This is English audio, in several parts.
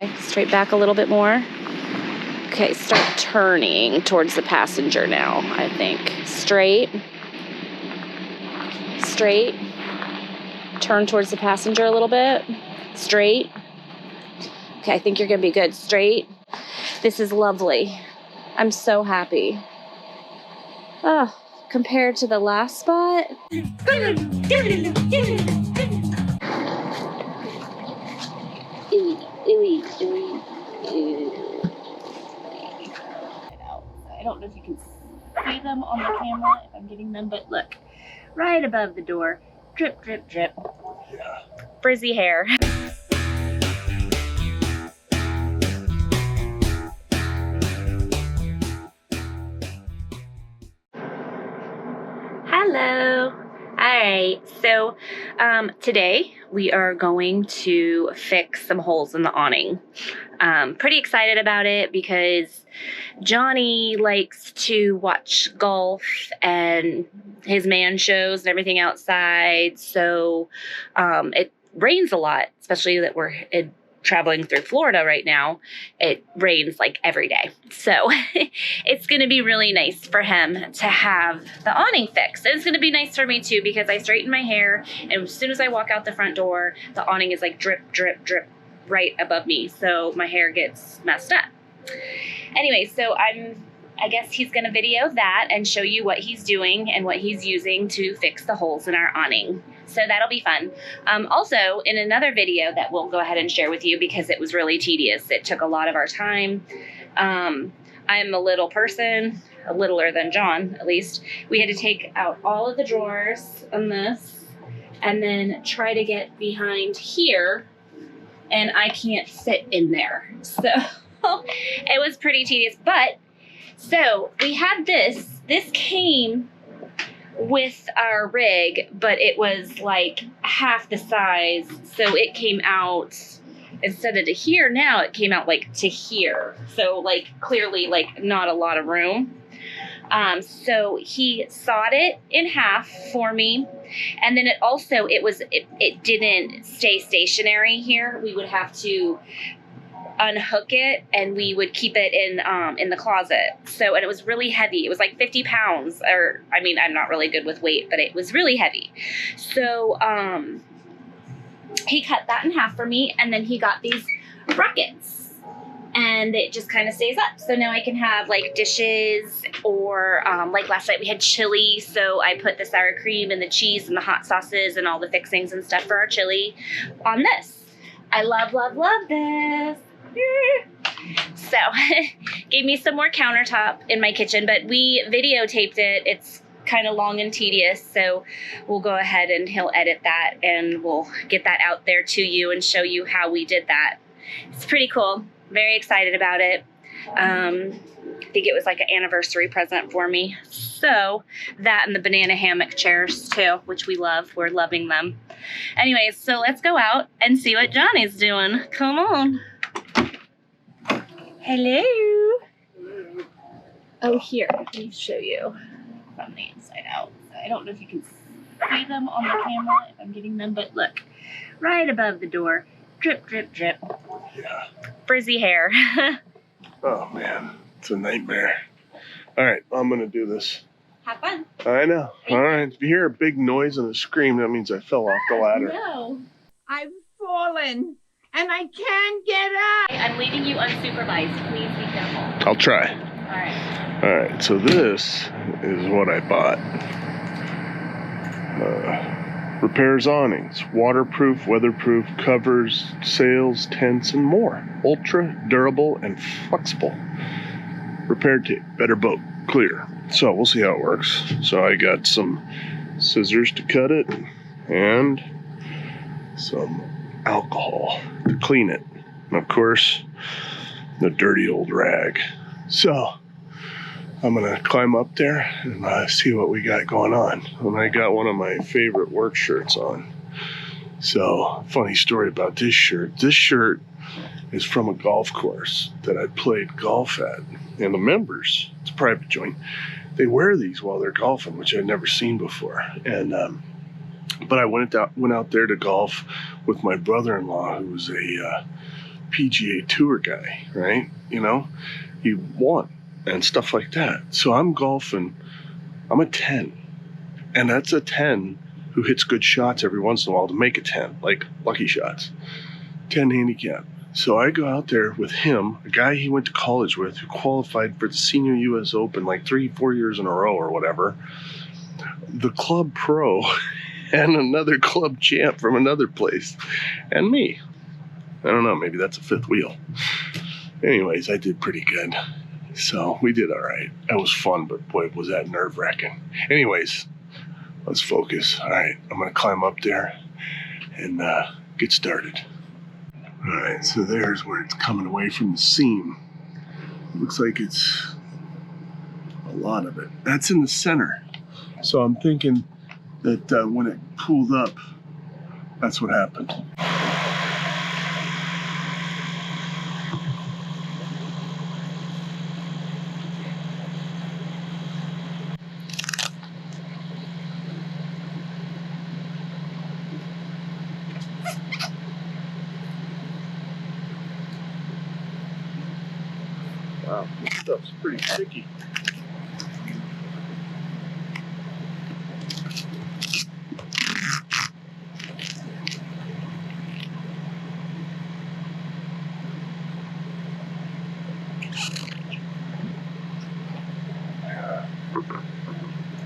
Okay, straight back a little bit more. Okay, start turning towards the passenger now, I think. Straight. Straight. Turn towards the passenger a little bit. Straight. Okay, I think you're going to be good. Straight. This is lovely. I'm so happy. Oh, compared to the last spot. I don't know if you can see them on the camera if I'm getting them, but look, right above the door, drip, drip, drip. Yeah. Frizzy hair. Hello. Alright, so today we are going to fix some holes in the awning. Pretty excited about it because Johnny likes to watch golf and his man shows and everything outside, so it rains a lot, especially that we're traveling through Florida right now. It rains like every day. So it's going to be really nice for him to have the awning fixed. And it's going to be nice for me too because I straighten my hair and as soon as I walk out the front door, the awning is like drip, drip, drip right above me. So my hair gets messed up. Anyway, so I guess he's going to video that and show you what he's doing and what he's using to fix the holes in our awning. So that'll be fun. Also, in another video that we'll go ahead and share with you because it was really tedious. It took a lot of our time. I'm a little person, a littler than John, at least. We had to take out all of the drawers on this and then try to get behind here, and I can't fit in there. So it was pretty tedious, but so we had this came with our rig, but it was like half the size. So it came out, instead of to here now, it came out like to here. So like clearly like not a lot of room. So he sawed it in half for me. And then it didn't stay stationary here. We would have to unhook it and we would keep it in the closet. So, and it was really heavy. It was like 50 pounds, or I mean, I'm not really good with weight, but it was really heavy. So he cut that in half for me, and then he got these brackets and it just kind of stays up. So now I can have like dishes, or like last night we had chili, so I put the sour cream and the cheese and the hot sauces and all the fixings and stuff for our chili on this. I love, love, love this. So gave me some more countertop in my kitchen, but we videotaped it. It's kind of long and tedious, so we'll go ahead and he'll edit that and we'll get that out there to you and show you how we did that. It's pretty cool. Very excited about it. I think it was like an anniversary present for me. So that and the banana hammock chairs too, which we love. We're loving them. Anyways, so let's go out and see what Johnny's doing. Come on. Hello. Oh, here, let me show you from the inside out. I don't know if you can see them on the camera if I'm getting them, but look, right above the door, drip, drip, drip. Yeah. Frizzy hair. Oh man, it's a nightmare. All right, I'm gonna do this. Have fun. I know. All right, if you hear a big noise and a scream, that means I fell off the ladder. No. I've fallen and I can't get up. I'm leaving you unsupervised. Please be careful. I'll try. All right. All right, so this is what I bought. Repairs awnings, waterproof, weatherproof, covers, sails, tents, and more. Ultra durable and flexible. Repair tape, better boat, clear. So we'll see how it works. So I got some scissors to cut it and some alcohol to clean it. And of course, the dirty old rag. So I'm gonna climb up there and see what we got going on. And I got one of my favorite work shirts on. So, funny story about this shirt. This shirt is from a golf course that I played golf at. And the members, it's a private joint, they wear these while they're golfing, which I'd never seen before. And but I went out there to golf with my brother-in-law, who was a PGA Tour guy, right? You know, he won and stuff like that. So I'm golfing. I'm a 10, and that's a 10 who hits good shots every once in a while to make a 10, like lucky shots. 10 handicap. So I go out there with him, a guy he went to college with, who qualified for the Senior U.S. Open like 3-4 years in a row or whatever. The club pro and another club champ from another place, and me. I don't know, maybe that's a fifth wheel. Anyways, I did pretty good. So we did all right. That was fun, but boy, was that nerve-wracking. Anyways, let's focus. All right, I'm going to climb up there and get started. All right, so there's where it's coming away from the seam. Looks like it's a lot of it. That's in the center. So I'm thinking that when it pulled up, that's what happened. Wow, this stuff's pretty sticky.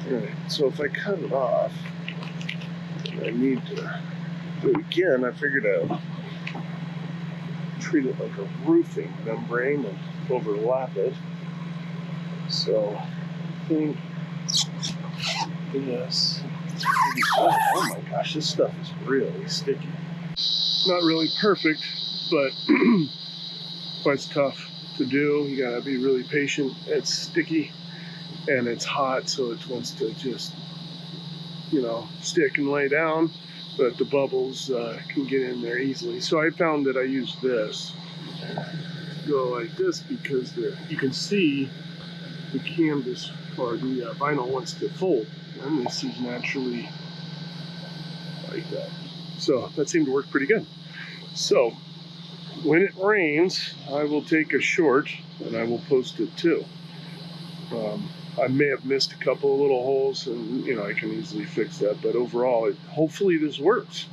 Alright, so if I cut it off, I need to do it again. I figured I'd treat it like a roofing membrane and overlap it. So I think this. Oh my gosh, this stuff is really sticky. Not really perfect, but quite tough to do. You gotta be really patient. It's sticky and it's hot, so it wants to just, stick and lay down, but the bubbles can get in there easily. So I found that I use this. Go like this because you can see the canvas or the vinyl wants to fold, and this is naturally like that. So that seemed to work pretty good. So when it rains, I will take a short and I will post it too. I may have missed a couple of little holes, and I can easily fix that. But overall, hopefully this works.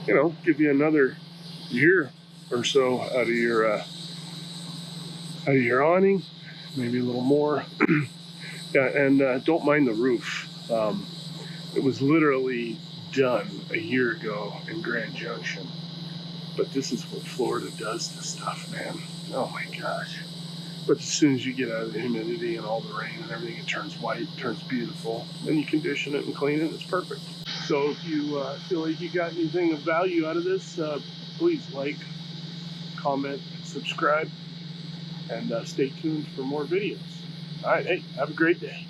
Give you another year or so out of your awning, maybe a little more. Yeah, and don't mind the roof. It was literally done a year ago in Grand Junction. But this is what Florida does to stuff, man. Oh my gosh. But as soon as you get out of the humidity and all the rain and everything, it turns white, it turns beautiful. Then you condition it and clean it, it's perfect. So if you feel like you got anything of value out of this, please like, comment, subscribe, and stay tuned for more videos. All right, hey, have a great day.